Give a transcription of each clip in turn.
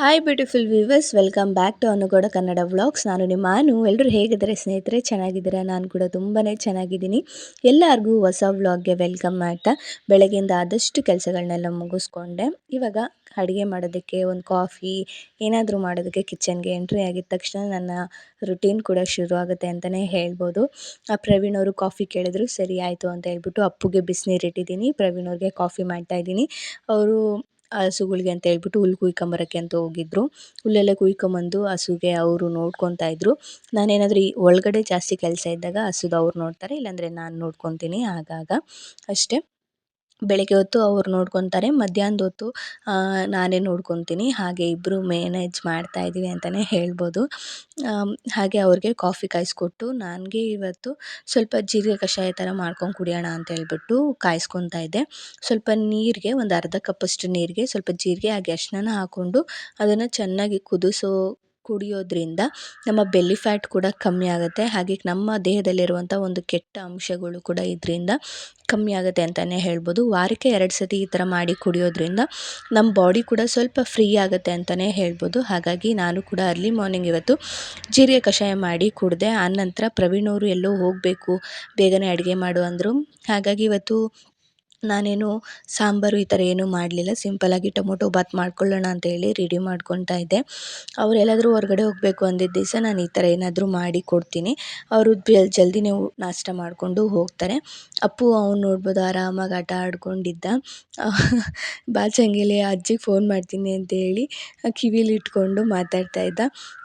Hi beautiful viewers, welcome back to Anu Gowda Kannada vlogs. ನಾನು ನಿಮ್ಮ ಅನು. ಎಲ್ಲರೂ ಹೇಗಿದ್ದಾರೆ ಸ್ನೇಹಿತರೆ? ಚೆನ್ನಾಗಿದ್ದೀರಾ? ನಾನು ಕೂಡ ತುಂಬಾ ಚೆನ್ನಾಗಿದ್ದೀನಿ. ಎಲ್ಲರಿಗೂ ಹೊಸ ವ್ಲಾಗ್ಗೆ ವೆಲ್ಕಮ್ ಮಾಡ್ತಾ ಬೆಳಗ್ಗೆಯಿಂದ ಆದಷ್ಟು ಕೆಲಸಗಳನ್ನೆಲ್ಲ ಮುಗಿಸ್ಕೊಂಡೆ. ಇವಾಗ ಅಡುಗೆ ಮಾಡೋದಕ್ಕೆ, ಒಂದು ಕಾಫಿ ಏನಾದರೂ ಮಾಡೋದಕ್ಕೆ ಕಿಚನ್ಗೆ ಎಂಟ್ರಿ ಆಗಿದ ತಕ್ಷಣ ನನ್ನ ರುಟೀನ್ ಕೂಡ ಶುರು ಆಗುತ್ತೆ ಅಂತಲೇ ಹೇಳ್ಬೋದು. ಪ್ರವೀಣ್ ಅವರು ಕಾಫಿ ಕೇಳಿದ್ರು, ಸರಿ ಆಯಿತು ಅಂತ ಹೇಳ್ಬಿಟ್ಟು ಅಪ್ಪುಗೆ ಬಿಸಿನೀರು ಇಟ್ಟಿದ್ದೀನಿ, ಪ್ರವೀಣ್ ಅವ್ರಿಗೆ ಕಾಫಿ ಮಾಡ್ತಾಯಿದ್ದೀನಿ. ಅವರು ಹಸುಗಳಿಗೆ ಅಂತ ಹೇಳ್ಬಿಟ್ಟು ಹುಲ್ಲು ಕುಯ್ಕೊಂಬರೋಕ್ಕೆ ಅಂತ ಹೋಗಿದ್ರು. ಹುಲ್ಲೆಲ್ಲ ಕುಯ್ಕೊಂಬಂದು ಹಸುಗೆ ಅವರು ನೋಡ್ಕೊತಾ ಇದ್ರು. ನಾನೇನಾದರೂ ಈ ಒಳಗಡೆ ಜಾಸ್ತಿ ಕೆಲಸ ಇದ್ದಾಗ ಹಸುದು ಅವ್ರು ನೋಡ್ತಾರೆ, ಇಲ್ಲಾಂದರೆ ನಾನು ನೋಡ್ಕೊತೀನಿ ಆಗಾಗ ಅಷ್ಟೇ. ಬೆಳಗ್ಗೆ ಹೊತ್ತು ಅವ್ರು ನೋಡ್ಕೊತಾರೆ, ಮಧ್ಯಾಹ್ನದ ಹೊತ್ತು ನಾನೇ ನೋಡ್ಕೊತೀನಿ. ಹಾಗೆ ಇಬ್ಬರು ಮ್ಯಾನೇಜ್ ಮಾಡ್ತಾಯಿದ್ದೀವಿ ಅಂತಲೇ ಹೇಳ್ಬೋದು. ಹಾಗೆ ಅವ್ರಿಗೆ ಕಾಫಿ ಕಾಯಿಸ್ಕೊಟ್ಟು ನನಗೆ ಇವತ್ತು ಸ್ವಲ್ಪ ಜೀರಿಗೆ ಕಷಾಯ ಥರ ಮಾಡ್ಕೊಂಡು ಕುಡಿಯೋಣ ಅಂತ ಹೇಳ್ಬಿಟ್ಟು ಕಾಯಿಸ್ಕೊತಾ ಇದ್ದೆ. ಸ್ವಲ್ಪ ನೀರಿಗೆ, ಒಂದು ಅರ್ಧ ಕಪ್ಪಷ್ಟು ನೀರಿಗೆ ಸ್ವಲ್ಪ ಜೀರಿಗೆ ಹಾಗೆ ಅರಿಶಿನ ಹಾಕ್ಕೊಂಡು ಅದನ್ನು ಚೆನ್ನಾಗಿ ಕುಡಿಯೋದ್ರಿಂದ ನಮ್ಮ ಬೆಲ್ಲಿ ಫ್ಯಾಟ್ ಕೂಡ ಕಮ್ಮಿ ಆಗುತ್ತೆ. ಹಾಗೆ ನಮ್ಮ ದೇಹದಲ್ಲಿರುವಂಥ ಒಂದು ಕೆಟ್ಟ ಅಂಶಗಳು ಕೂಡ ಇದರಿಂದ ಕಮ್ಮಿ ಆಗುತ್ತೆ ಅಂತಲೇ ಹೇಳ್ಬೋದು. ವಾರಕ್ಕೆ 2 ಸತಿ ಈ ಥರ ಮಾಡಿ ಕುಡಿಯೋದ್ರಿಂದ ನಮ್ಮ ಬಾಡಿ ಕೂಡ ಸ್ವಲ್ಪ ಫ್ರೀ ಆಗುತ್ತೆ ಅಂತಲೇ ಹೇಳ್ಬೋದು. ಹಾಗಾಗಿ ನಾನು ಕೂಡ ಅರ್ಲಿ ಮಾರ್ನಿಂಗ್ ಇವತ್ತು ಜೀರಿಗೆ ಕಷಾಯ ಮಾಡಿ ಕುಡಿದೆ. ಆನಂತರ ಪ್ರವೀಣ್ ಅವರು ಎಲ್ಲೋ ಹೋಗಬೇಕು, ಬೇಗನೆ ಅಡುಗೆ ಮಾಡು ಅಂದರು. ಹಾಗಾಗಿ ಇವತ್ತು ನಾನೇನು ಸಾಂಬಾರು ಈ ಥರ ಏನೂ ಮಾಡಲಿಲ್ಲ, ಸಿಂಪಲ್ಲಾಗಿ ಟೊಮೊಟೊ ಬಾತ್ ಮಾಡ್ಕೊಳ್ಳೋಣ ಅಂತೇಳಿ ರೆಡಿ ಮಾಡ್ಕೊತಾ ಇದ್ದೆ. ಅವರೆಲ್ಲಾದರೂ ಹೊರಗಡೆ ಹೋಗಬೇಕು ಅಂದಿದ್ದ ದಿವಸ ನಾನು ಈ ಥರ ಏನಾದರೂ ಮಾಡಿ ಕೊಡ್ತೀನಿ. ಅವರು ಜಲ್ದಿನೇ ನಾಷ್ಟ ಮಾಡಿಕೊಂಡು ಹೋಗ್ತಾರೆ. ಅಪ್ಪು ಅವ್ನು ನೋಡ್ಬೋದು ಆರಾಮಾಗಿ ಆಟ ಆಡ್ಕೊಂಡಿದ್ದ. ಬಾಚಂಗಿಲಿ ಅಜ್ಜಿಗೆ ಫೋನ್ ಮಾಡ್ತೀನಿ ಅಂತೇಳಿ ಕಿವಿಲಿ ಇಟ್ಕೊಂಡು ಮಾತಾಡ್ತಾ ಇದ್ದ.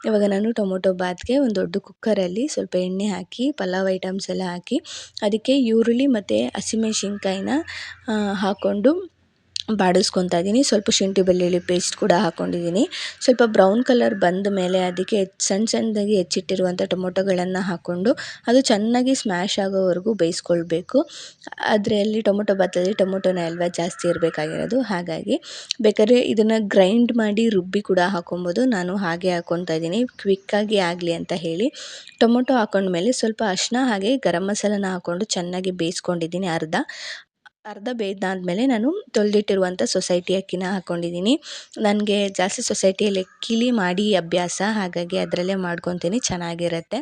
ಇವಾಗ ನಾನು ಟೊಮೊಟೊ ಬಾತ್ಗೆ ಒಂದು ದೊಡ್ಡ ಕುಕ್ಕರಲ್ಲಿ ಸ್ವಲ್ಪ ಎಣ್ಣೆ ಹಾಕಿ, ಪಲಾವ್ ಐಟಮ್ಸ್ ಎಲ್ಲ ಹಾಕಿ, ಅದಕ್ಕೆ ಈರುಳ್ಳಿ ಮತ್ತು ಹಸಿಮೆಣ್ಸಿನ್ಕಾಯಿನ ಹಾಕ್ಕೊಂಡು ಬಾಡಿಸ್ಕೊತಾ ಇದ್ದೀನಿ. ಸ್ವಲ್ಪ ಶುಂಠಿ ಬೆಳ್ಳುಳ್ಳಿ ಪೇಸ್ಟ್ ಕೂಡ ಹಾಕ್ಕೊಂಡಿದ್ದೀನಿ. ಸ್ವಲ್ಪ ಬ್ರೌನ್ ಕಲರ್ ಬಂದ ಮೇಲೆ ಅದಕ್ಕೆ ಸಣ್ಣದಾಗಿ ಹೆಚ್ಚಿಟ್ಟಿರುವಂಥ ಟೊಮೊಟೊಗಳನ್ನು ಹಾಕ್ಕೊಂಡು ಅದು ಚೆನ್ನಾಗಿ ಸ್ಮ್ಯಾಶ್ ಆಗೋವರೆಗೂ ಬೇಯಿಸ್ಕೊಳ್ಬೇಕು. ಅದರಲ್ಲಿ ಟೊಮೊಟೊ ಬಾತಲ್ಲಿ ಟೊಮೊಟೊನೇ ಅಲ್ವಾ ಜಾಸ್ತಿ ಇರಬೇಕಾಗಿರೋದು. ಹಾಗಾಗಿ ಬೇಕಾದ್ರೆ ಇದನ್ನು ಗ್ರೈಂಡ್ ಮಾಡಿ ರುಬ್ಬಿ ಕೂಡ ಹಾಕೊಬೋದು. ನಾನು ಹಾಗೆ ಹಾಕ್ಕೊತಾ ಇದ್ದೀನಿ, ಕ್ವಿಕ್ಕಾಗಿ ಆಗಲಿ ಅಂತ ಹೇಳಿ. ಟೊಮೊಟೊ ಹಾಕೊಂಡ್ಮೇಲೆ ಸ್ವಲ್ಪ ಅರಿಶಿನ ಹಾಗೆ ಗರಂ ಮಸಾಲನ ಹಾಕ್ಕೊಂಡು ಚೆನ್ನಾಗಿ ಬೇಯಿಸ್ಕೊಂಡಿದ್ದೀನಿ. ಅರ್ಧ ಬೇಯ್ದಾದಮೇಲೆ ನಾನು ತೊಳೆದಿಟ್ಟಿರುವಂಥ ಸೊಸೈಟಿ ಅಕ್ಕಿನ ಹಾಕ್ಕೊಂಡಿದ್ದೀನಿ. ನನಗೆ ಜಾಸ್ತಿ ಸೊಸೈಟಿಯಲ್ಲಿ ಅಕ್ಕಿಲಿ ಮಾಡಿ ಅಭ್ಯಾಸ, ಹಾಗಾಗಿ ಅದರಲ್ಲೇ ಮಾಡ್ಕೊತೀನಿ, ಚೆನ್ನಾಗಿರುತ್ತೆ.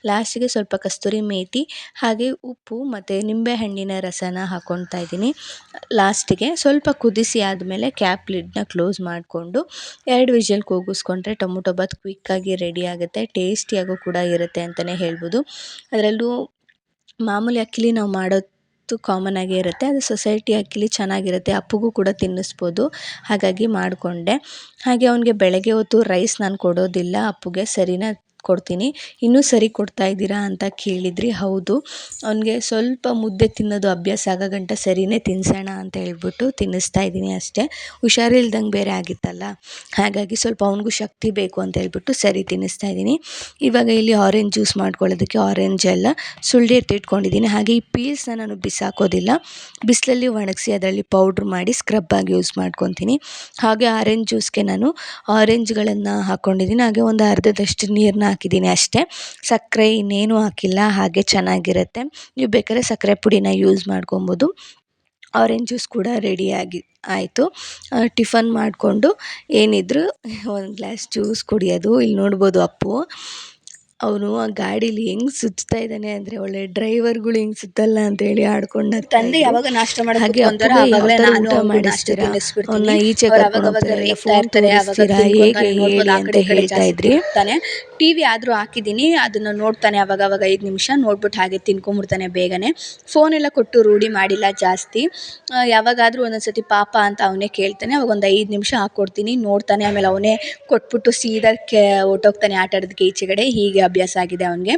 ಲಾಸ್ಟಿಗೆ ಸ್ವಲ್ಪ ಕಸ್ತೂರಿ ಮೇಥಿ ಹಾಗೆ ಉಪ್ಪು ಮತ್ತು ನಿಂಬೆಹಣ್ಣಿನ ರಸನ ಹಾಕ್ಕೊತಾ ಇದ್ದೀನಿ. ಲಾಸ್ಟಿಗೆ ಸ್ವಲ್ಪ ಕುದಿಸಿ ಆದಮೇಲೆ ಕ್ಯಾಪ್ ಲಿಡ್ನ ಕ್ಲೋಸ್ ಮಾಡಿಕೊಂಡು 2 ವಿಷಲ್ ಕೂಗಿಸ್ಕೊಂಡ್ರೆ ಟೊಮೊಟೊ ಬಾತ್ ಕ್ವಿಕ್ಕಾಗಿ ರೆಡಿ ಆಗುತ್ತೆ. ಟೇಸ್ಟಿಯಾಗೂ ಕೂಡ ಇರುತ್ತೆ ಅಂತಲೇ ಹೇಳ್ಬೋದು. ಅದರಲ್ಲೂ ಮಾಮೂಲಿ ಅಕ್ಕಿಲಿ ನಾವು ಮಾಡೋದು ಕಾಮನ್ ಆಗೇ ಇರುತ್ತೆ, ಅದು ಸೊಸೈಟಿ ಅಕ್ಕಿಲಿ ಚೆನ್ನಾಗಿರುತ್ತೆ, ಅಪ್ಪುಗೂ ಕೂಡ ತಿನ್ನಿಸ್ಬೋದು. ಹಾಗಾಗಿ ಮಾಡಿಕೊಂಡೆ. ಹಾಗೆ ಅವನಿಗೆ ಬೆಳಗ್ಗೆ ಹೊತ್ತು ರೈಸ್ ನಾನು ಕೊಡೋದಿಲ್ಲ, ಅಪ್ಪುಗೆ ಸರಿನಾ ಕೊಡ್ತೀನಿ. ಇನ್ನೂ ಸರಿ ಕೊಡ್ತಾ ಇದ್ದೀರಾ ಅಂತ ಕೇಳಿದ್ರಿ. ಹೌದು, ಅವನಿಗೆ ಸ್ವಲ್ಪ ಮುದ್ದೆ ತಿನ್ನೋದು ಅಭ್ಯಾಸ ಆಗೋ ಸರಿನೇ ತಿನ್ನಿಸೋಣ ಅಂತ ಹೇಳ್ಬಿಟ್ಟು ತಿನ್ನಿಸ್ತಾ ಇದ್ದೀನಿ ಅಷ್ಟೇ. ಹುಷಾರಿಲ್ದಂಗೆ ಬೇರೆ ಆಗಿತ್ತಲ್ಲ, ಹಾಗಾಗಿ ಸ್ವಲ್ಪ ಅವನಿಗೂ ಶಕ್ತಿ ಬೇಕು ಅಂತ ಹೇಳ್ಬಿಟ್ಟು ಸರಿ ತಿನ್ನಿಸ್ತಾ ಇದ್ದೀನಿ. ಇವಾಗ ಇಲ್ಲಿ ಆರೆಂಜ್ ಜ್ಯೂಸ್ ಮಾಡ್ಕೊಳ್ಳೋದಕ್ಕೆ ಆರೆಂಜ್ ಎಲ್ಲ ಸುಳ್ಳಿ ಎತ್ತಿಟ್ಕೊಂಡಿದ್ದೀನಿ. ಹಾಗೆ ಈ ಪೀಲ್ಸ್ನ ನಾನು ಬಿಸಾಕೋದಿಲ್ಲ, ಬಿಸಿಲಲ್ಲಿ ಒಣಗಿಸಿ ಅದರಲ್ಲಿ ಪೌಡ್ರ್ ಮಾಡಿ ಸ್ಕ್ರಬ್ಬಾಗಿ ಯೂಸ್ ಮಾಡ್ಕೊತೀನಿ. ಹಾಗೆ ಆರೆಂಜ್ ಜ್ಯೂಸ್ಗೆ ನಾನು ಆರೆಂಜ್ಗಳನ್ನು ಹಾಕ್ಕೊಂಡಿದ್ದೀನಿ. ಹಾಗೆ ಒಂದು ಅರ್ಧದಷ್ಟು ನೀರನ್ನ ಹಾಕಿದ್ದೀನಿ ಅಷ್ಟೇ, ಸಕ್ಕರೆ ಇನ್ನೇನು ಹಾಕಿಲ್ಲ. ಹಾಗೆ ಚೆನ್ನಾಗಿರುತ್ತೆ. ನೀವು ಬೇಕಾದ್ರೆ ಸಕ್ಕರೆ ಪುಡಿನ ಯೂಸ್ ಮಾಡ್ಕೊಬೋದು. ಆರೆಂಜ್ ಜ್ಯೂಸ್ ಕೂಡ ರೆಡಿಯಾಗಿ ಆಯಿತು. ಟಿಫನ್ ಮಾಡಿಕೊಂಡು ಏನಿದ್ರು ಒಂದು ಗ್ಲಾಸ್ ಜ್ಯೂಸ್ ಕುಡಿಯೋದು. ಇಲ್ಲಿ ನೋಡ್ಬೋದು ಅಪ್ಪು, ಅವನು ಆ ಗಾಡೀಲಿ ಹೆಂಗೆ ಸುತ್ತಾ ಇದ್ದಾನೆ ಅಂದರೆ ಒಳ್ಳೆ ಡ್ರೈವರ್ಗಳು ಹಿಂಗೆ ಸುತ್ತಲ್ಲ ಅಂತೇಳಿ ಆಡ್ಕೊಂಡು ತಂದೆ ಯಾವಾಗ ನಾಷ್ಟ ಹಾಗೆ ಮಾಡೋದಕ್ಕೆ ಬಂದಾರೋ ಆವಾಗಲೇ ನಾನು ಊಟ ಮಾಡಿಸ್ತೀನಿ, ಅವನ್ನ ಈಚೆ ಕರ್ಕೊಂಡು ಹೋಗ್ತೀರಾ, ಫೋನ್ ತೋರಿಸ್ತೀರಾ, ಹೇಗೆ ಹೇಳಿ ಅಂತ ಹೇಳ್ತಾ ಇದ್ರಿ. ಟಿವಿ ಆದರೂ ಹಾಕಿದ್ದೀನಿ, ಅದನ್ನು ನೋಡ್ತಾನೆ ಅವಾಗ 5 ನಿಮಿಷ ನೋಡ್ಬಿಟ್ಟು ಹಾಗೆ ತಿನ್ಕೊಂಬಿಡ್ತಾನೆ ಬೇಗನೆ. ಫೋನೆಲ್ಲ ಕೊಟ್ಟು ರೂಢಿ ಮಾಡಿಲ್ಲ ಜಾಸ್ತಿ. ಯಾವಾಗಾದರೂ ಒಂದೊಂದ್ಸತಿ ಪಾಪ ಅಂತ ಅವನೇ ಕೇಳ್ತಾನೆ, ಅವಾಗ ಒಂದು 5 ನಿಮಿಷ ಹಾಕ್ಕೊಡ್ತೀನಿ, ನೋಡ್ತಾನೆ. ಆಮೇಲೆ ಅವನೇ ಕೊಟ್ಬಿಟ್ಟು ಸೀದಾ ಹೊರ್ಟೋಗ್ತಾನೆ ಆಟ ಆಡೋದಕ್ಕೆ ಈಚೆಗಡೆ. ಹೀಗೆ ಅಭ್ಯಾಸ ಆಗಿದೆ ಅವನಿಗೆ.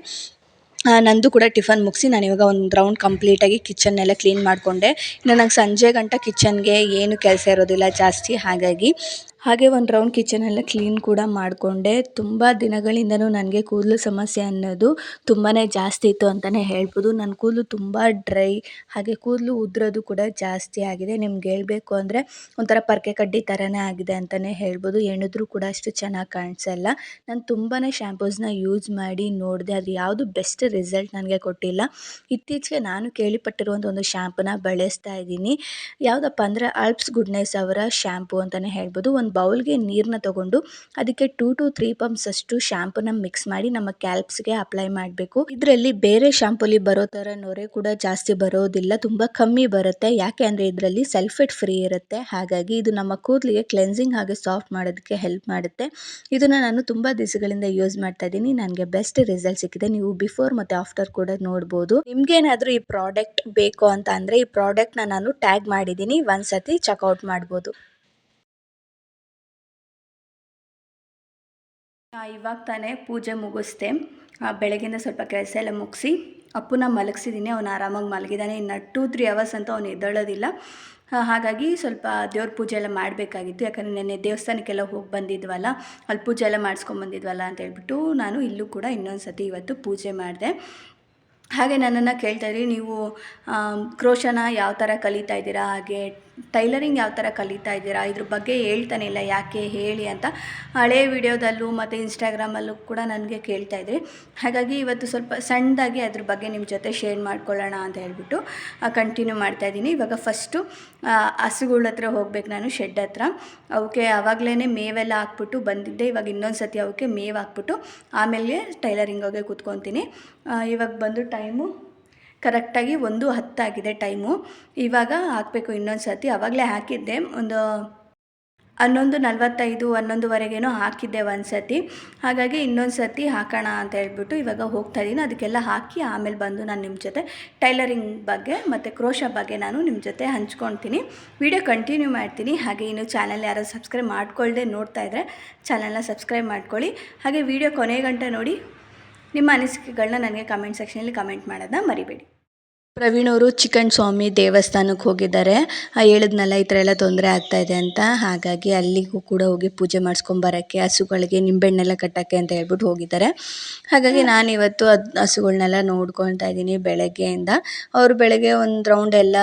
ನಂದು ಕೂಡ ಟಿಫನ್ ಮುಗಿಸಿ ನಾನಿವಾಗ ಒಂದು ರೌಂಡ್ ಕಂಪ್ಲೀಟಾಗಿ ಕಿಚನ್ನೆಲ್ಲ ಕ್ಲೀನ್ ಮಾಡಿಕೊಂಡೆ. ಇನ್ನು ನಂಗೆ ಸಂಜೆ ಗಂಟ ಕಿಚನ್ಗೆ ಏನು ಕೆಲಸ ಇರೋದಿಲ್ಲ ಜಾಸ್ತಿ, ಹಾಗೆ ಒಂದು ರೌಂಡ್ ಕಿಚನೆಲ್ಲ ಕ್ಲೀನ್ ಕೂಡ ಮಾಡಿಕೊಂಡೆ. ತುಂಬ ದಿನಗಳಿಂದನೂ ನನಗೆ ಕೂದಲು ಸಮಸ್ಯೆ ಅನ್ನೋದು ತುಂಬಾ ಜಾಸ್ತಿ ಇತ್ತು ಅಂತಲೇ ಹೇಳ್ಬೋದು. ನನ್ನ ಕೂದಲು ತುಂಬ ಡ್ರೈ, ಹಾಗೆ ಕೂದಲು ಉದುರೋದು ಕೂಡ ಜಾಸ್ತಿ ಆಗಿದೆ. ನಿಮ್ಗೆ ಹೇಳಬೇಕು ಅಂದರೆ ಒಂಥರ ಪರ್ಕೆ ಕಡ್ಡಿ ಥರನೇ ಆಗಿದೆ ಅಂತಲೇ ಹೇಳ್ಬೋದು. ಎಣಿದ್ರೂ ಕೂಡ ಅಷ್ಟು ಚೆನ್ನಾಗಿ ಕಾಣಿಸಲ್ಲ. ನಾನು ತುಂಬಾ ಶ್ಯಾಂಪೂಸ್ನ ಯೂಸ್ ಮಾಡಿ ನೋಡಿದೆ, ಅದು ಯಾವುದು ಬೆಸ್ಟ್ ರಿಸಲ್ಟ್ ನನಗೆ ಕೊಟ್ಟಿಲ್ಲ. ಇತ್ತೀಚೆಗೆ ನಾನು ಕೇಳಿಪಟ್ಟಿರುವಂಥ ಒಂದು ಶ್ಯಾಂಪೂನ ಬಳಸ್ತಾ ಇದ್ದೀನಿ. ಯಾವುದಪ್ಪ ಅಂದರೆ ಆಲ್ಪ್ಸ್ ಗುಡ್ನೆಸ್ ಅವರ ಶ್ಯಾಂಪೂ ಅಂತಲೇ ಹೇಳ್ಬೋದು. ಒಂದು ಒಂದು ಬೌಲ್ಗೆ ನೀರನ್ನ ತೊಗೊಂಡು ಅದಕ್ಕೆ 2 to 3 ಪಂಪ್ಸ್ ಅಷ್ಟು ಶಾಂಪೂನ ಮಿಕ್ಸ್ ಮಾಡಿ ನಮ್ಮ ಕ್ಯಾಲ್ಪ್ಸ್ಗೆ ಅಪ್ಲೈ ಮಾಡಬೇಕು. ಇದರಲ್ಲಿ ಬೇರೆ ಶಾಂಪೂಲಿ ಬರೋ ಥರ ನೊರೆ ಕೂಡ ಜಾಸ್ತಿ ಬರೋದಿಲ್ಲ, ತುಂಬ ಕಮ್ಮಿ ಬರುತ್ತೆ. ಯಾಕೆ ಅಂದರೆ ಇದರಲ್ಲಿ ಸಲ್ಫೇಟ್ ಫ್ರೀ ಇರುತ್ತೆ. ಹಾಗಾಗಿ ಇದು ನಮ್ಮ ಕೂದಲಿಗೆ ಕ್ಲೆನ್ಸಿಂಗ್ ಹಾಗೆ ಸಾಫ್ಟ್ ಮಾಡೋದಕ್ಕೆ ಹೆಲ್ಪ್ ಮಾಡುತ್ತೆ. ಇದನ್ನು ನಾನು ತುಂಬ ದಿವಸಗಳಿಂದ ಯೂಸ್ ಮಾಡ್ತಾ ಇದ್ದೀನಿ. ನನಗೆ ಬೆಸ್ಟ್ ರಿಸಲ್ಟ್ ಸಿಕ್ಕಿದೆ. ನೀವು ಬಿಫೋರ್ ಮತ್ತು ಆಫ್ಟರ್ ಕೂಡ ನೋಡ್ಬೋದು. ನಿಮ್ಗೇನಾದರೂ ಈ ಪ್ರಾಡಕ್ಟ್ ಬೇಕು ಅಂತ ಅಂದರೆ ಈ ಪ್ರಾಡಕ್ಟ್ನ ನಾನು ಟ್ಯಾಗ್ ಮಾಡಿದ್ದೀನಿ, ಒಂದ್ಸತಿ ಚೆಕ್ಔಟ್ ಮಾಡ್ಬೋದು. ಇವಾಗ ತಾನೇ ಪೂಜೆ ಮುಗಿಸ್ದೆ. ಬೆಳಗ್ಗಿಂದ ಸ್ವಲ್ಪ ಕೆಲಸ ಎಲ್ಲ ಮುಗಿಸಿ ಅಪ್ಪನ ಮಲಗಿಸಿದ್ದೀನಿ. ಅವನು ಆರಾಮಾಗಿ ಮಲಗಿದ್ದಾನೆ. ಇನ್ನು 2-3 ಅವರ್ಸ್ ಅಂತ ಅವನು ಎದ್ದೇಳೋದಿಲ್ಲ. ಹಾಗಾಗಿ ಸ್ವಲ್ಪ ದೇವ್ರ ಪೂಜೆ ಎಲ್ಲ ಮಾಡಬೇಕಾಗಿತ್ತು. ಯಾಕಂದರೆ ನೆನ್ನೆ ದೇವಸ್ಥಾನಕ್ಕೆಲ್ಲ ಹೋಗಿ ಬಂದಿದ್ವಲ್ಲ, ಅಲ್ಲಿ ಪೂಜೆ ಎಲ್ಲ ಮಾಡಿಸ್ಕೊಂಬಂದಿದ್ವಲ್ಲ ಅಂತ ಹೇಳ್ಬಿಟ್ಟು ನಾನು ಇಲ್ಲೂ ಕೂಡ ಇನ್ನೊಂದು ಸತಿ ಇವತ್ತು ಪೂಜೆ ಮಾಡಿದೆ. ಹಾಗೆ ನನ್ನನ್ನು ಕೇಳ್ತಾಯಿದ್ರಿ, ನೀವು ಕ್ರೋಶನ ಯಾವ ಥರ ಕಲಿತಾ ಇದ್ದೀರಾ, ಹಾಗೆ ಟೈಲರಿಂಗ್ ಯಾವ ಥರ ಕಲಿತಾ ಇದ್ದೀರಾ, ಇದ್ರ ಬಗ್ಗೆ ಹೇಳ್ತಾನೆ ಇಲ್ಲ, ಯಾಕೆ ಹೇಳಿ ಅಂತ ಹಳೆ ವಿಡಿಯೋದಲ್ಲೂ ಮತ್ತು ಇನ್ಸ್ಟಾಗ್ರಾಮಲ್ಲೂ ಕೂಡ ನನಗೆ ಕೇಳ್ತಾಯಿದ್ರಿ. ಹಾಗಾಗಿ ಇವತ್ತು ಸ್ವಲ್ಪ ಸಣ್ಣದಾಗಿ ಅದ್ರ ಬಗ್ಗೆ ನಿಮ್ಮ ಜೊತೆ ಶೇರ್ ಮಾಡ್ಕೊಳ್ಳೋಣ ಅಂತ ಹೇಳ್ಬಿಟ್ಟು ಕಂಟಿನ್ಯೂ ಮಾಡ್ತಾಯಿದ್ದೀನಿ. ಇವಾಗ ಫಸ್ಟು ಹಸುಗಳ ಹತ್ರ ಹೋಗ್ಬೇಕು ನಾನು, ಶೆಡ್ ಹತ್ರ. ಅವಕ್ಕೆ ಆವಾಗಲೇ ಮೇವೆಲ್ಲ ಹಾಕ್ಬಿಟ್ಟು ಬಂದಿದ್ದೆ. ಇವಾಗ ಇನ್ನೊಂದು ಸತಿ ಅವಕ್ಕೆ ಮೇವು ಹಾಕ್ಬಿಟ್ಟು ಆಮೇಲೆ ಟೈಲರಿಂಗ್ ಹೋಗಿ ಕೂತ್ಕೊತೀನಿ. ಇವಾಗ ಬಂದು ಟೈಮು ಕರೆಕ್ಟಾಗಿ 1:10 ಆಗಿದೆ ಟೈಮು. ಇವಾಗ ಹಾಕಬೇಕು ಇನ್ನೊಂದು ಸತಿ. ಆವಾಗಲೇ ಹಾಕಿದ್ದೆ, ಒಂದು 11:45 11ವರೆಗೇನೋ ಹಾಕಿದ್ದೆ ಒಂದು ಸತಿ. ಹಾಗಾಗಿ ಇನ್ನೊಂದು ಸತಿ ಹಾಕೋಣ ಅಂತ ಹೇಳ್ಬಿಟ್ಟು ಇವಾಗ ಹೋಗ್ತಾ ಇದ್ದೀನಿ. ಅದಕ್ಕೆಲ್ಲ ಹಾಕಿ ಆಮೇಲೆ ಬಂದು ನಾನು ನಿಮ್ಮ ಜೊತೆ ಟೈಲರಿಂಗ್ ಬಗ್ಗೆ ಮತ್ತು ಕ್ರೋಶ ಬಗ್ಗೆ ನಾನು ನಿಮ್ಮ ಜೊತೆ ಹಂಚ್ಕೊಳ್ತೀನಿ. ವಿಡಿಯೋ ಕಂಟಿನ್ಯೂ ಮಾಡ್ತೀನಿ. ಹಾಗೆ ಇನ್ನು ಚಾನಲ್ ಯಾರು ಸಬ್ಸ್ಕ್ರೈಬ್ ಮಾಡ್ಕೊಳ್ಳದೆ ನೋಡ್ತಾ ಇದ್ದರೆ ಚಾನಲ್ನ ಸಬ್ಸ್ಕ್ರೈಬ್ ಮಾಡ್ಕೊಳ್ಳಿ. ಹಾಗೆ ವಿಡಿಯೋ ಕೊನೆ ಗಂಟೆ ನೋಡಿ ನಿಮ್ಮ ಅನಿಸಿಕೆಗಳನ್ನ ನನಗೆ ಕಮೆಂಟ್ ಸೆಕ್ಷನಲ್ಲಿ ಕಮೆಂಟ್ ಮಾಡೋದನ್ನ ಮರಿಬೇಡಿ. ಪ್ರವೀಣ್ ಅವರು ಚಿಕನ್ ಸ್ವಾಮಿ ದೇವಸ್ಥಾನಕ್ಕೆ ಹೋಗಿದ್ದಾರೆ. ಹೇಳಿದ್ನಲ್ಲ ಈ ಥರ ಎಲ್ಲ ತೊಂದರೆ ಆಗ್ತಾಯಿದೆ ಅಂತ. ಹಾಗಾಗಿ ಅಲ್ಲಿಗೂ ಕೂಡ ಹೋಗಿ ಪೂಜೆ ಮಾಡಿಸ್ಕೊಂಬರೋಕ್ಕೆ, ಹಸುಗಳಿಗೆ ನಿಂಬೆಹಣ್ಣೆಲ್ಲ ಕಟ್ಟೋಕ್ಕೆ ಅಂತ ಹೇಳ್ಬಿಟ್ಟು ಹೋಗಿದ್ದಾರೆ. ಹಾಗಾಗಿ ನಾನಿವತ್ತು ಹಸುಗಳ್ನೆಲ್ಲ ನೋಡ್ಕೊಳ್ತಾ ಇದ್ದೀನಿ ಬೆಳಗ್ಗೆಯಿಂದ. ಅವರು ಬೆಳಗ್ಗೆ ಒಂದು ರೌಂಡ್ ಎಲ್ಲ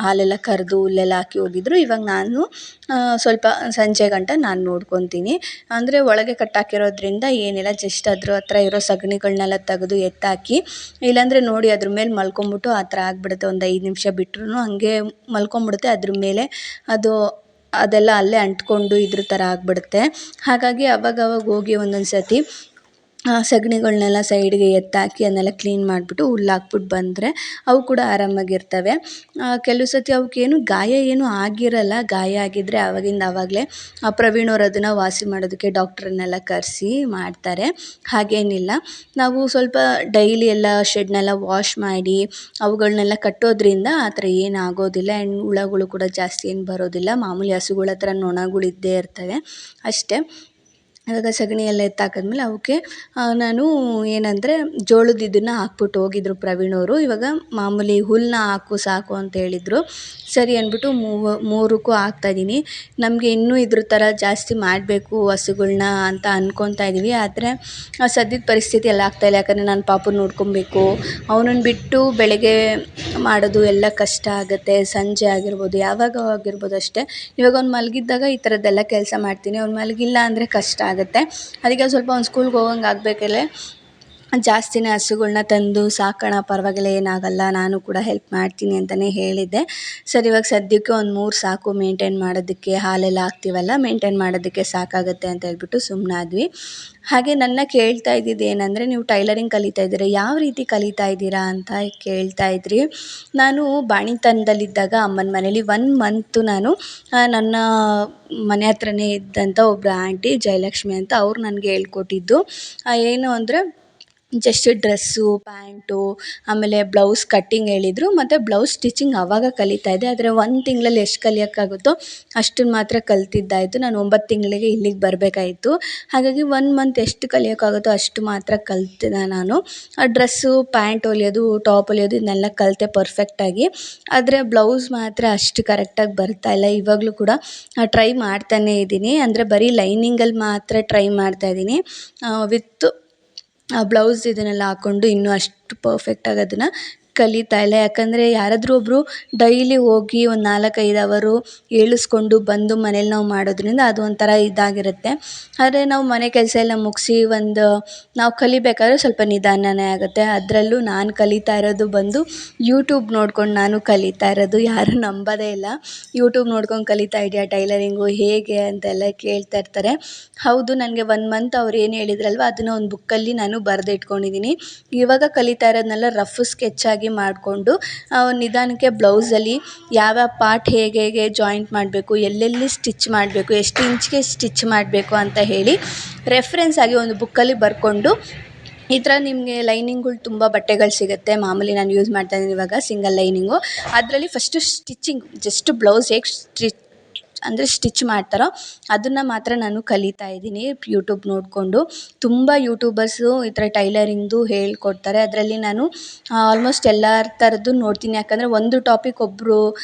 ಹಾಲೆಲ್ಲ ಕರೆದು ಹುಲ್ಲೆಲ್ಲ ಹಾಕಿ ಹೋಗಿದ್ರು. ಇವಾಗ ನಾನು ಸ್ವಲ್ಪ ಸಂಜೆ ಗಂಟ ನಾನು ನೋಡ್ಕೊತೀನಿ. ಅಂದರೆ ಒಳಗೆ ಕಟ್ಟಾಕಿರೋದ್ರಿಂದ ಏನಿಲ್ಲ, ಜಸ್ಟ್ ಅದ್ರ ಹತ್ರ ಇರೋ ಸಗಣಿಗಳನ್ನೆಲ್ಲ ತೆಗೆದು ಎತ್ತಾಕಿ, ಇಲ್ಲಾಂದರೆ ನೋಡಿ ಅದ್ರ ಮೇಲೆ ಮಲ್ಕೊಂಬಿಟ್ಟು ಆ ಥರ ಆಗಿಬಿಡುತ್ತೆ. ಒಂದು 5 ನಿಮಿಷ ಬಿಟ್ಟರು ಹಂಗೆ ಮಲ್ಕೊಂಬಿಡುತ್ತೆ. ಅದ್ರ ಮೇಲೆ ಅದೆಲ್ಲ ಅಲ್ಲೇ ಅಂಟ್ಕೊಂಡು ಇದ್ರ ಥರ ಆಗಿಬಿಡುತ್ತೆ. ಹಾಗಾಗಿ ಅವಾಗವಾಗ ಹೋಗಿ ಒಂದೊಂದು ಸತಿ ಸಗಣಿಗಳ್ನೆಲ್ಲ ಸೈಡ್ಗೆ ಎತ್ತಾಕಿ ಅದನ್ನೆಲ್ಲ ಕ್ಲೀನ್ ಮಾಡಿಬಿಟ್ಟು ಹುಲ್ಲು ಹಾಕ್ಬಿಟ್ಟು ಬಂದರೆ ಅವು ಕೂಡ ಆರಾಮಾಗಿರ್ತವೆ. ಕೆಲವು ಸತಿ ಅವಕ್ಕೇನು ಗಾಯ ಏನೂ ಆಗಿರಲ್ಲ. ಗಾಯ ಆಗಿದ್ದರೆ ಆವಾಗಲೇ ಪ್ರವೀಣ್ ಅವರು ಅದನ್ನು ವಾಸಿ ಮಾಡೋದಕ್ಕೆ ಡಾಕ್ಟ್ರನ್ನೆಲ್ಲ ಕರೆಸಿ ಮಾಡ್ತಾರೆ. ಹಾಗೇನಿಲ್ಲ, ನಾವು ಸ್ವಲ್ಪ ಡೈಲಿ ಎಲ್ಲ ಶೆಡ್ನೆಲ್ಲ ವಾಶ್ ಮಾಡಿ ಅವುಗಳನ್ನೆಲ್ಲ ಕಟ್ಟೋದ್ರಿಂದ ಆ ಥರ ಏನು ಆಗೋದಿಲ್ಲ. ಆ್ಯಂಡ್ ಹುಳಗಳು ಕೂಡ ಜಾಸ್ತಿ ಏನು ಬರೋದಿಲ್ಲ. ಮಾಮೂಲಿ ಹಸುಗಳ ಹತ್ರ ನೊಣಗಳು ಇದ್ದೇ ಇರ್ತವೆ ಅಷ್ಟೇ. ಇವಾಗ ಸಗಣಿ ಎಲ್ಲ ಎತ್ತಾಕಿದ್ಮೇಲೆ ಅವಕ್ಕೆ ನಾನು ಏನಂದರೆ ಜೋಳದ ಇದನ್ನು ಹಾಕ್ಬಿಟ್ಟು ಹೋಗಿದ್ರು ಪ್ರವೀಣ್ ಅವರು. ಇವಾಗ ಮಾಮೂಲಿ ಹುಲ್ಲನ್ನ ಹಾಕು ಸಾಕು ಅಂತ ಹೇಳಿದರು. ಸರಿ ಅಂದ್ಬಿಟ್ಟು 3ಕ್ಕೂ ಹಾಕ್ತಾಯಿದ್ದೀನಿ. ನಮಗೆ ಇನ್ನೂ ಇದ್ರ ಥರ ಜಾಸ್ತಿ ಮಾಡಬೇಕು ಹಸುಗಳ್ನ ಅಂತ ಅಂದ್ಕೊತಾ ಇದ್ದೀವಿ. ಆದರೆ ಸದ್ಯದ ಪರಿಸ್ಥಿತಿ ಎಲ್ಲ ಆಗ್ತಾಯಿಲ್ಲ. ಯಾಕಂದರೆ ನಾನು ಪಾಪು ನೋಡ್ಕೊಬೇಕು, ಅವನನ್ನು ಬಿಟ್ಟು ಬೆಳಗ್ಗೆ ಮಾಡೋದು ಎಲ್ಲ ಕಷ್ಟ ಆಗುತ್ತೆ. ಸಂಜೆ ಆಗಿರ್ಬೋದು, ಯಾವಾಗ ಆಗಿರ್ಬೋದು ಅಷ್ಟೇ. ಇವಾಗ ಅವ್ನು ಮಲಗಿದ್ದಾಗ ಈ ಥರದ್ದೆಲ್ಲ ಕೆಲಸ ಮಾಡ್ತೀನಿ. ಅವ್ನು ಮಲಗಿಲ್ಲ ಅಂದರೆ ಕಷ್ಟ ಆಗುತ್ತೆ. ಅದಕ್ಕೆ ಸ್ವಲ್ಪ ಅವ್ನು ಸ್ಕೂಲ್ಗೆ ಹೋಗಂಗೆ ಆಗಬೇಕಲ್ಲೇ ಜಾಸ್ತಿನೇ ಹಸುಗಳ್ನ ತಂದು ಸಾಕೋಣ, ಪರವಾಗಿಲ್ಲ ಏನಾಗಲ್ಲ, ನಾನು ಕೂಡ ಹೆಲ್ಪ್ ಮಾಡ್ತೀನಿ ಅಂತಲೇ ಹೇಳಿದ್ದೆ. ಸರಿ ಇವಾಗ ಸದ್ಯಕ್ಕೆ ಒಂದು 3 ಸಾಕು ಮೇಂಟೈನ್ ಮಾಡೋದಕ್ಕೆ. ಹಾಲೆಲ್ಲ ಹಾಕ್ತೀವಲ್ಲ, ಮೇಂಟೈನ್ ಮಾಡೋದಕ್ಕೆ ಸಾಕಾಗುತ್ತೆ ಅಂತ ಹೇಳ್ಬಿಟ್ಟು ಸುಮ್ಮನಾದ್ವಿ. ಹಾಗೆ ನನ್ನ ಕೇಳ್ತಾ ಇದ್ದಿದ್ದು ಏನಂದರೆ, ನೀವು ಟೈಲರಿಂಗ್ ಕಲಿತಾ ಇದ್ದೀರಾ, ಯಾವ ರೀತಿ ಕಲಿತಾ ಇದ್ದೀರಾ ಅಂತ ಕೇಳ್ತಾ ಇದ್ರಿ. ನಾನು ಬಾಣಿತನದಲ್ಲಿದ್ದಾಗ ಅಮ್ಮನ ಮನೇಲಿ 1 ಮಂತು ನಾನು ನನ್ನ ಮನೆ ಹತ್ರನೇ ಇದ್ದಂಥ ಒಬ್ಬರು ಆಂಟಿ ಜಯಲಕ್ಷ್ಮಿ ಅಂತ, ಅವ್ರು ನನಗೆ ಹೇಳ್ಕೊಟ್ಟಿದ್ದು. ಏನು ಅಂದರೆ ಜಸ್ಟ್ ಡ್ರೆಸ್ಸು, ಪ್ಯಾಂಟು, ಆಮೇಲೆ ಬ್ಲೌಸ್ ಕಟ್ಟಿಂಗ್ ಹೇಳಿದರು. ಮತ್ತು ಬ್ಲೌಸ್ ಸ್ಟಿಚಿಂಗ್ ಆವಾಗ ಕಲಿತಾ ಇದ್ದೆ. ಆದರೆ 1 ತಿಂಗಳಲ್ಲಿ ಎಷ್ಟು ಕಲಿಯೋಕ್ಕಾಗುತ್ತೋ ಅಷ್ಟನ್ನು ಮಾತ್ರ ಕಲ್ತಿದ್ದಾಯಿತು. ನಾನು 9 ತಿಂಗಳಿಗೆ ಇಲ್ಲಿಗೆ ಬರಬೇಕಾಯಿತು. ಹಾಗಾಗಿ 1 ಮಂತ್ ಎಷ್ಟು ಕಲಿಯೋಕ್ಕಾಗುತ್ತೋ ಅಷ್ಟು ಮಾತ್ರ ಕಲಿತೆ ನಾನು. ಡ್ರೆಸ್ಸು, ಪ್ಯಾಂಟ್ ಹೊಲಿಯೋದು, ಟಾಪ್ ಹೊಲಿಯೋದು ಇದನ್ನೆಲ್ಲ ಕಲಿತೆ ಪರ್ಫೆಕ್ಟಾಗಿ. ಆದರೆ ಬ್ಲೌಸ್ ಮಾತ್ರ ಅಷ್ಟು ಕರೆಕ್ಟಾಗಿ ಬರ್ತಾಯಿಲ್ಲ. ಇವಾಗಲೂ ಕೂಡ ಟ್ರೈ ಮಾಡ್ತಾನೇ ಇದ್ದೀನಿ. ಅಂದರೆ ಬರೀ ಲೈನಿಂಗಲ್ಲಿ ಮಾತ್ರ ಟ್ರೈ ಮಾಡ್ತಾಯಿದ್ದೀನಿ. ವಿತ್ ಬ್ಲೌಸ್ ಇದನ್ನೆಲ್ಲ ಹಾಕ್ಕೊಂಡು ಇನ್ನೂ ಅಷ್ಟು ಪರ್ಫೆಕ್ಟಾಗಿ ಅದನ್ನು ಕಲಿತಾ ಇಲ್ಲ. ಯಾಕಂದರೆ ಯಾರಾದರೂ ಒಬ್ಬರು ಡೈಲಿ ಹೋಗಿ ಒಂದು 4-5 ಅವರು ಹೇಳಿಸ್ಕೊಂಡು ಬಂದು ಮನೇಲಿ ನಾವು ಮಾಡೋದ್ರಿಂದ ಅದು ಒಂಥರ ಇದಾಗಿರುತ್ತೆ. ಆದರೆ ನಾವು ಮನೆ ಕೆಲಸ ಎಲ್ಲ ಮುಗಿಸಿ ನಾವು ಕಲಿಬೇಕಾದ್ರೆ ಸ್ವಲ್ಪ ನಿಧಾನನೇ ಆಗುತ್ತೆ. ಅದರಲ್ಲೂ ನಾನು ಕಲಿತಾ ಇರೋದು ಬಂದು ಯೂಟ್ಯೂಬ್ ನೋಡ್ಕೊಂಡು ನಾನು ಕಲಿತಾ ಇರೋದು. ಯಾರೂ ನಂಬೋದೇ ಇಲ್ಲ. ಯೂಟ್ಯೂಬ್ ನೋಡ್ಕೊಂಡು ಕಲಿತಾ ಇದೆಯಾ ಟೈಲರಿಂಗು ಹೇಗೆ ಅಂತೆಲ್ಲ ಕೇಳ್ತಾ ಇರ್ತಾರೆ. ಹೌದು, ನನಗೆ 1 ಮಂತ್ ಅವ್ರು ಏನು ಹೇಳಿದ್ರಲ್ವ ಅದನ್ನು ಒಂದು ಬುಕ್ಕಲ್ಲಿ ನಾನು ಬರೆದಿಟ್ಕೊಂಡಿದ್ದೀನಿ. ಇವಾಗ ಕಲಿತಾ ಇರೋದನ್ನೆಲ್ಲ ರಫ್ ಸ್ಕೆಚ್ಚಾಗಿ ಮಾಡಿಕೊಂಡು ನಿಧಾನಕ್ಕೆ ಬ್ಲೌಸಲ್ಲಿ ಯಾವ್ಯಾವ ಪಾರ್ಟ್ ಹೇಗೆ ಹೇಗೆ ಜಾಯಿಂಟ್ ಮಾಡಬೇಕು, ಎಲ್ಲೆಲ್ಲಿ ಸ್ಟಿಚ್ ಮಾಡಬೇಕು, ಎಷ್ಟು ಇಂಚ್ಗೆ ಸ್ಟಿಚ್ ಮಾಡಬೇಕು ಅಂತ ಹೇಳಿ ರೆಫ್ರೆನ್ಸ್ ಆಗಿ ಒಂದು ಬುಕ್ಕಲ್ಲಿ ಬರ್ಕೊಂಡು ಈ ಥರ ನಿಮಗೆ ಲೈನಿಂಗ್ಗಳು ತುಂಬ ಬಟ್ಟೆಗಳು ಸಿಗುತ್ತೆ. ಮಾಮೂಲಿ ನಾನು ಯೂಸ್ ಮಾಡ್ತಾ ಇದ್ದೀನಿ ಇವಾಗ ಸಿಂಗಲ್ ಲೈನಿಂಗು. ಅದರಲ್ಲಿ ಫಸ್ಟು ಸ್ಟಿಚಿಂಗ್ ಜಸ್ಟ್ ಬ್ಲೌಸ್ ಹೇಗೆ ಸ್ಟಿಚ್ ಮಾಡ್ತಾರೋ ಅದನ್ನು ಮಾತ್ರ ನಾನು ಕಲಿತಾ ಇದ್ದೀನಿ ಯೂಟ್ಯೂಬ್ ನೋಡಿಕೊಂಡು. ತುಂಬ ಯೂಟ್ಯೂಬರ್ಸು ಈ ಥರ ಟೈಲರಿಂಗ್ದು ಹೇಳ್ಕೊಡ್ತಾರೆ. ಅದರಲ್ಲಿ ನಾನು ಆಲ್ಮೋಸ್ಟ್ ಎಲ್ಲ ಥರದ್ದು ನೋಡ್ತೀನಿ. ಯಾಕಂದರೆ ಒಂದು ಟಾಪಿಕ್ ಒಬ್ಬರು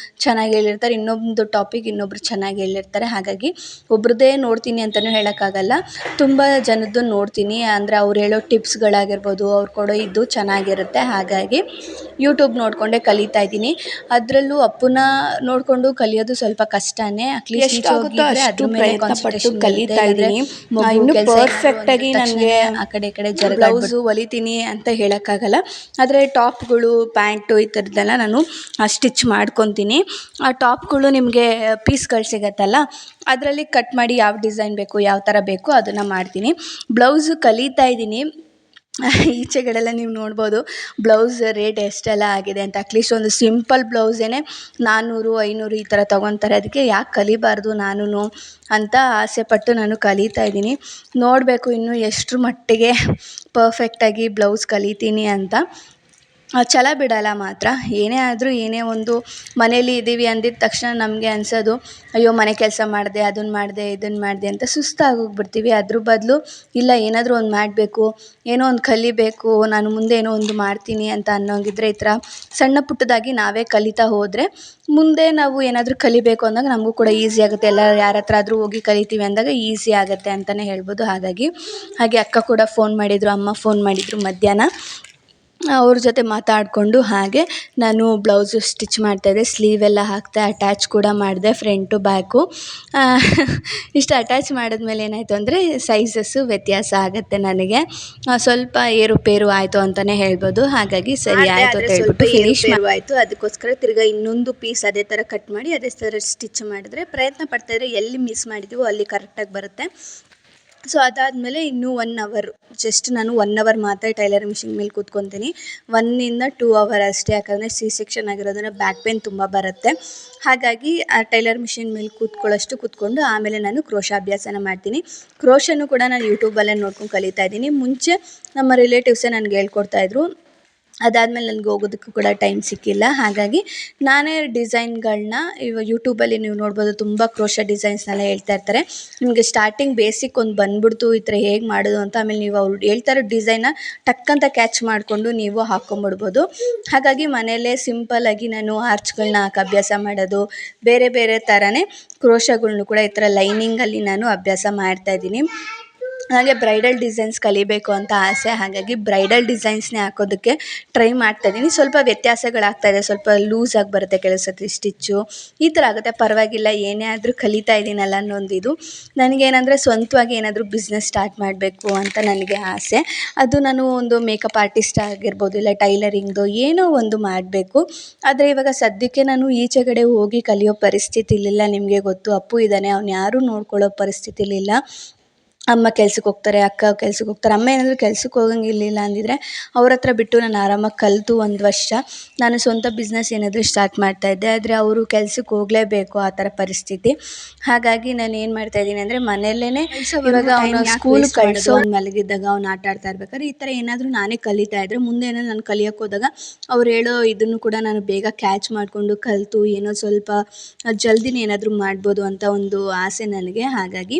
ಚೆನ್ನಾಗಿ ಹೇಳಿರ್ತಾರೆ, ಇನ್ನೊಂದು ಟಾಪಿಕ್ ಇನ್ನೊಬ್ರು ಚೆನ್ನಾಗಿ ಹೇಳಿರ್ತಾರೆ. ಹಾಗಾಗಿ ಒಬ್ರದ್ದೇ ನೋಡ್ತೀನಿ ಅಂತಲೂ ಹೇಳೋಕ್ಕಾಗಲ್ಲ. ತುಂಬ ಜನದ್ದು ನೋಡ್ತೀನಿ. ಅಂದರೆ ಅವ್ರು ಹೇಳೋ ಟಿಪ್ಸ್ಗಳಾಗಿರ್ಬೋದು, ಅವ್ರು ಕೊಡೋ ಇದು ಚೆನ್ನಾಗಿರುತ್ತೆ. ಹಾಗಾಗಿ ಯೂಟ್ಯೂಬ್ ನೋಡಿಕೊಂಡೇ ಕಲಿತಾ ಇದ್ದೀನಿ. ಅದರಲ್ಲೂ ಅಪ್ಪನ ನೋಡಿಕೊಂಡು ಕಲಿಯೋದು ಸ್ವಲ್ಪ ಕಷ್ಟನೇ. ಎಷ್ಟಾಗುತ್ತೋ ಅಷ್ಟು ಪ್ರಯತ್ನಪಟ್ಟು ಕಲಿತಾ ಇದ್ದೀನಿ. ಇನ್ನು ಪರ್ಫೆಕ್ಟಾಗಿ ನನಗೆ ಆ ಕಡೆ ಈ ಕಡೆ ಬ್ಲೌಸು ಹೊಲಿತೀನಿ ಅಂತ ಹೇಳೋಕ್ಕಾಗಲ್ಲ. ಆದರೆ ಟಾಪ್ಗಳು, ಪ್ಯಾಂಟು ಈ ಥರದ್ದೆಲ್ಲ ನಾನು ಸ್ಟಿಚ್ ಮಾಡ್ಕೊತೀನಿ. ಆ ಟಾಪ್ಗಳು ನಿಮಗೆ ಪೀಸ್ಗಳು ಸಿಗುತ್ತಲ್ಲ, ಅದರಲ್ಲಿ ಕಟ್ ಮಾಡಿ ಯಾವ ಡಿಸೈನ್ ಬೇಕು, ಯಾವ ಥರ ಬೇಕು ಅದನ್ನು ಮಾಡ್ತೀನಿ. ಬ್ಲೌಸು ಕಲಿತಾ ಇದ್ದೀನಿ. ಈಚೆಗಡೆಲ್ಲ ನೀವು ನೋಡ್ಬೋದು ಬ್ಲೌಸ್ ರೇಟ್ ಎಷ್ಟೆಲ್ಲ ಆಗಿದೆ ಅಂತ. ಅಟ್ಲೀಸ್ಟ್ ಒಂದು ಸಿಂಪಲ್ ಬ್ಲೌಸೇನೆ 400-500 ಈ ಥರ ತೊಗೊತಾರೆ. ಅದಕ್ಕೆ ಯಾಕೆ ಕಲಿಬಾರ್ದು ನಾನು ಅಂತ ಆಸೆಪಟ್ಟು ನಾನು ಕಲಿತಾ ಇದ್ದೀನಿ. ನೋಡಬೇಕು ಇನ್ನು ಎಷ್ಟರ ಮಟ್ಟಿಗೆ ಪರ್ಫೆಕ್ಟಾಗಿ ಬ್ಲೌಸ್ ಕಲಿತೀನಿ ಅಂತ. ಛಲ ಬಿಡಲ್ಲ ಮಾತ್ರ. ಏನೇ ಆದರೂ ಏನೇ ಒಂದು ಮನೇಲಿ ಇದ್ದೀವಿ ಅಂದಿದ್ದ ತಕ್ಷಣ ನಮಗೆ ಅನಿಸೋದು, ಅಯ್ಯೋ ಮನೆ ಕೆಲಸ ಮಾಡಿದೆ, ಅದನ್ನು ಮಾಡಿದೆ, ಇದನ್ನು ಮಾಡಿದೆ ಅಂತ ಸುಸ್ತಾಗೋಗ್ಬಿಡ್ತೀವಿ. ಅದ್ರ ಬದಲು ಇಲ್ಲ ಏನಾದರೂ ಒಂದು ಮಾಡಬೇಕು, ಏನೋ ಒಂದು ಕಲಿಬೇಕು, ನಾನು ಮುಂದೆ ಏನೋ ಒಂದು ಮಾಡ್ತೀನಿ ಅಂತ ಅನ್ನೋಂಗಿದ್ರೆ ಈ ಥರ ಸಣ್ಣ ಪುಟ್ಟದಾಗಿ ನಾವೇ ಕಲಿತಾ ಹೋದರೆ ಮುಂದೆ ನಾವು ಏನಾದರೂ ಕಲಿಬೇಕು ಅಂದಾಗ ನಮಗೂ ಕೂಡ ಈಸಿ ಆಗುತ್ತೆ. ಯಾರ ಹತ್ರ ಆದರೂ ಹೋಗಿ ಕಲಿತೀವಿ ಅಂದಾಗ ಈಸಿ ಆಗುತ್ತೆ ಅಂತಲೇ ಹೇಳ್ಬೋದು. ಹಾಗೆ ಅಕ್ಕ ಕೂಡ ಫೋನ್ ಮಾಡಿದರು, ಅಮ್ಮ ಫೋನ್ ಮಾಡಿದರು ಮಧ್ಯಾಹ್ನ. ಅವ್ರ ಜೊತೆ ಮಾತಾಡಿಕೊಂಡು ಹಾಗೆ ನಾನು ಬ್ಲೌಸು ಸ್ಟಿಚ್ ಮಾಡ್ತಾಯಿದ್ದೆ. ಸ್ಲೀವೆಲ್ಲ ಹಾಕಿದೆ, ಅಟ್ಯಾಚ್ ಕೂಡ ಮಾಡಿದೆ ಫ್ರಂಟು ಬ್ಯಾಕು. ಇಷ್ಟು ಅಟ್ಯಾಚ್ ಮಾಡಿದ್ಮೇಲೆ ಏನಾಯಿತು ಅಂದರೆ ಸೈಜಸ್ಸು ವ್ಯತ್ಯಾಸ ಆಗುತ್ತೆ ನನಗೆ. ಸ್ವಲ್ಪ ಏರುಪೇರು ಆಯಿತು ಅಂತಲೇ ಹೇಳ್ಬೋದು. ಹಾಗಾಗಿ ಸರಿ ಆಯಿತು ಅಂತ ಹೇಳ್ಬಿಟ್ಟು ಫಿನಿಶ್ ಆಯಿತು. ಅದಕ್ಕೋಸ್ಕರ ತಿರ್ಗಾ ಇನ್ನೊಂದು ಪೀಸ್ ಅದೇ ಥರ ಕಟ್ ಮಾಡಿ ಅದೇ ಥರ ಸ್ಟಿಚ್ ಮಾಡಿದ್ರೆ, ಪ್ರಯತ್ನ ಪಡ್ತಾಯಿದ್ರೆ ಎಲ್ಲಿ ಮಿಸ್ ಮಾಡಿದ್ದೀವೋ ಅಲ್ಲಿ ಕರೆಕ್ಟಾಗಿ ಬರುತ್ತೆ. ಸೊ ಅದಾದಮೇಲೆ ಇನ್ನೂ 1 ಅವರ್ ಜಸ್ಟ್ ನಾನು 1 ಅವರ್ ಮಾತ್ರ ಟೈಲರಿಂಗ್ ಮಿಷಿನ್ ಮೇಲೆ ಕೂತ್ಕೊತೀನಿ. 1-2 ಅವರ್ ಅಷ್ಟೇ. ಯಾಕಂದರೆ ಸೆಕ್ಷನ್ ಆಗಿರೋದ್ರಿಂದ ಬ್ಯಾಕ್ ಪೇನ್ ತುಂಬ ಬರುತ್ತೆ. ಹಾಗಾಗಿ ಆ ಟೈಲರ್ ಮಿಷಿನ್ ಮೇಲೆ ಕೂತ್ಕೊಂಡು ಆಮೇಲೆ ನಾನು ಕ್ರೋಶ ಅಭ್ಯಾಸನ ಮಾಡ್ತೀನಿ. ಕ್ರೋಶನೂ ಕೂಡ ನಾನು ಯೂಟ್ಯೂಬಲ್ಲೇ ನೋಡ್ಕೊಂಡು ಕಲಿತಾ ಇದ್ದೀನಿ. ಮುಂಚೆ ನಮ್ಮ ರಿಲೇಟಿವ್ಸೇ ನನಗೆ ಹೇಳ್ಕೊಡ್ತಾಯಿದ್ರು. ಅದಾದಮೇಲೆ ನನಗೆ ಹೋಗೋದಕ್ಕೂ ಕೂಡ ಟೈಮ್ ಸಿಕ್ಕಿಲ್ಲ. ಹಾಗಾಗಿ ನಾನೇ ಡಿಸೈನ್ಗಳನ್ನ ಯೂಟ್ಯೂಬಲ್ಲಿ ನೀವು ನೋಡ್ಬೋದು, ತುಂಬ ಕ್ರೋಶ ಡಿಸೈನ್ಸ್ನೆಲ್ಲ ಹೇಳ್ತಾ ಇರ್ತಾರೆ. ನಿಮಗೆ ಸ್ಟಾರ್ಟಿಂಗ್ ಬೇಸಿಕ್ ಒಂದು ಬಂದ್ಬಿಡ್ತು ಈ ಥರ ಹೇಗೆ ಮಾಡೋದು ಅಂತ. ಆಮೇಲೆ ನೀವು ಅವ್ರು ಹೇಳ್ತಾ ಇರೋ ಡಿಸೈನ್ನ ಟಕ್ಕಂತ ಕ್ಯಾಚ್ ಮಾಡಿಕೊಂಡು ನೀವು ಹಾಕ್ಕೊಂಬಿಡ್ಬೋದು. ಹಾಗಾಗಿ ಮನೆಯಲ್ಲೇ ಸಿಂಪಲ್ಲಾಗಿ ನಾನು ಆರ್ಚ್ಗಳನ್ನ ಹಾಕಿ ಅಭ್ಯಾಸ ಮಾಡೋದು, ಬೇರೆ ಬೇರೆ ಥರನೇ ಕ್ರೋಶಗಳ್ನು ಕೂಡ ಈ ಥರ ಲೈನಿಂಗಲ್ಲಿ ನಾನು ಅಭ್ಯಾಸ ಮಾಡ್ತಾಯಿದ್ದೀನಿ. ಹಾಗೆ ಬ್ರೈಡಲ್ ಡಿಸೈನ್ಸ್ ಕಲಿಬೇಕು ಅಂತ ಆಸೆ. ಹಾಗಾಗಿ ಬ್ರೈಡಲ್ ಡಿಸೈನ್ಸ್ನೇ ಹಾಕೋದಕ್ಕೆ ಟ್ರೈ ಮಾಡ್ತಾಯಿದ್ದೀನಿ. ಸ್ವಲ್ಪ ವ್ಯತ್ಯಾಸಗಳಾಗ್ತಾಯಿದೆ, ಸ್ವಲ್ಪ ಲೂಸಾಗಿ ಬರುತ್ತೆ ಕೆಲವು ಸತಿ ಸ್ಟಿಚ್ಚು, ಈ ಥರ ಆಗುತ್ತೆ. ಪರವಾಗಿಲ್ಲ, ಏನೇ ಆದರೂ ಕಲಿತಾ ಇದ್ದೀನಲ್ಲ ಅನ್ನೊಂದು ಇದು. ನನಗೇನಂದರೆ ಸ್ವಂತವಾಗಿ ಏನಾದರೂ ಬಿಸ್ನೆಸ್ ಸ್ಟಾರ್ಟ್ ಮಾಡಬೇಕು ಅಂತ ನನಗೆ ಆಸೆ. ಅದು ನಾನು ಒಂದು ಮೇಕಪ್ ಆರ್ಟಿಸ್ಟ್ ಆಗಿರ್ಬೋದು, ಇಲ್ಲ ಟೈಲರಿಂಗ್ದು ಏನೋ ಒಂದು ಮಾಡಬೇಕು. ಆದರೆ ಇವಾಗ ಸದ್ಯಕ್ಕೆ ನಾನು ಈಚೆಗಡೆ ಹೋಗಿ ಕಲಿಯೋ ಪರಿಸ್ಥಿತಿಲಿಲ್ಲ. ನಿಮಗೆ ಗೊತ್ತು, ಅಪ್ಪು ಇದ್ದಾನೆ, ಅವ್ನು ಯಾರೂ ನೋಡ್ಕೊಳ್ಳೋ ಪರಿಸ್ಥಿತಿಲಿಲ್ಲ. ಅಮ್ಮ ಕೆಲ್ಸಕ್ಕೆ ಹೋಗ್ತಾರೆ, ಅಕ್ಕ ಕೆಲ್ಸಕ್ಕೆ ಹೋಗ್ತಾರೆ. ಅಮ್ಮ ಏನಾದರೂ ಕೆಲ್ಸಕ್ಕೆ ಹೋಗಂಗಿಲ್ಲ ಅಂದಿದ್ರೆ ಅವ್ರ ಹತ್ರ ಬಿಟ್ಟು ನಾನು ಆರಾಮಾಗಿ ಕಲಿತು 1 ವರ್ಷ ನಾನು ಸ್ವಂತ ಬಿಸ್ನೆಸ್ ಏನಾದರೂ ಸ್ಟಾರ್ಟ್ ಮಾಡ್ತಾಯಿದ್ದೆ. ಆದರೆ ಅವರು ಕೆಲ್ಸಕ್ಕೆ ಹೋಗಲೇಬೇಕು, ಆ ಥರ ಪರಿಸ್ಥಿತಿ. ಹಾಗಾಗಿ ನಾನು ಏನು ಮಾಡ್ತಾಯಿದ್ದೀನಿ ಅಂದರೆ ಮನೆಯಲ್ಲೇ ಇವಾಗ ಅವನು ಸ್ಕೂಲ್ ಕಳಿಸೋ, ಅವ್ನು ಮಲಗಿದ್ದಾಗ ಅವ್ನು ಆಟ ಆಡ್ತಾ ಇರ್ಬೇಕಾದ್ರೆ ಈ ಥರ ಏನಾದರೂ ನಾನೇ ಕಲಿತಾ ಇದ್ದರೆ ಮುಂದೆ ಏನೋ ನಾನು ಕಲಿಯೋಕ್ಕೆ ಹೋದಾಗ ಅವ್ರು ಹೇಳೋ ಇದನ್ನು ಕೂಡ ನಾನು ಬೇಗ ಕ್ಯಾಚ್ ಮಾಡಿಕೊಂಡು ಕಲಿತು ಏನೋ ಸ್ವಲ್ಪ ಜಲ್ದಿನೇ ಏನಾದರೂ ಮಾಡ್ಬೋದು ಅಂತ ಒಂದು ಆಸೆ ನನಗೆ. ಹಾಗಾಗಿ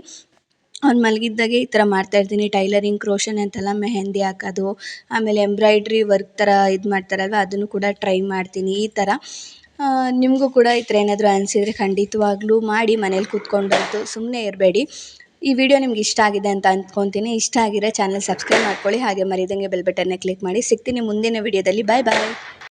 ಅವ್ನು ಮಲಗಿದ್ದಾಗೆ ಈ ಥರ ಮಾಡ್ತಾಯಿರ್ತೀನಿ. ಟೈಲರಿಂಗ್, ಕ್ರೋಶನ್ ಅಂತೆಲ್ಲ ಮೆಹಂದಿ ಹಾಕೋದು, ಆಮೇಲೆ ಎಂಬ್ರಾಯ್ಡ್ರಿ ವರ್ಕ್ ಥರ ಇದು ಮಾಡ್ತಾರಲ್ವ ಅದನ್ನು ಕೂಡ ಟ್ರೈ ಮಾಡ್ತೀನಿ. ಈ ಥರ ನಿಮಗೂ ಕೂಡ ಈ ಥರ ಏನಾದರೂ ಅನಿಸಿದರೆ ಖಂಡಿತವಾಗ್ಲೂ ಮಾಡಿ. ಮನೇಲಿ ಕೂತ್ಕೊಂಡಂತೂ ಸುಮ್ಮನೆ ಇರಬೇಡಿ. ಈ ವಿಡಿಯೋ ನಿಮ್ಗೆ ಇಷ್ಟ ಆಗಿದೆ ಅಂತ ಅಂದ್ಕೊತೀನಿ. ಇಷ್ಟ ಆಗಿದ್ರೆ ಚಾನಲ್ ಸಬ್ಸ್ಕ್ರೈಬ್ ಮಾಡ್ಕೊಳ್ಳಿ. ಹಾಗೆ ಮರಿದಂಗೆ ಬೆಲ್ ಬಟನ್ನ ಕ್ಲಿಕ್ ಮಾಡಿ. ಸಿಗ್ತೀನಿ ಮುಂದಿನ ವಿಡಿಯೋದಲ್ಲಿ. ಬಾಯ್ ಬಾಯ್.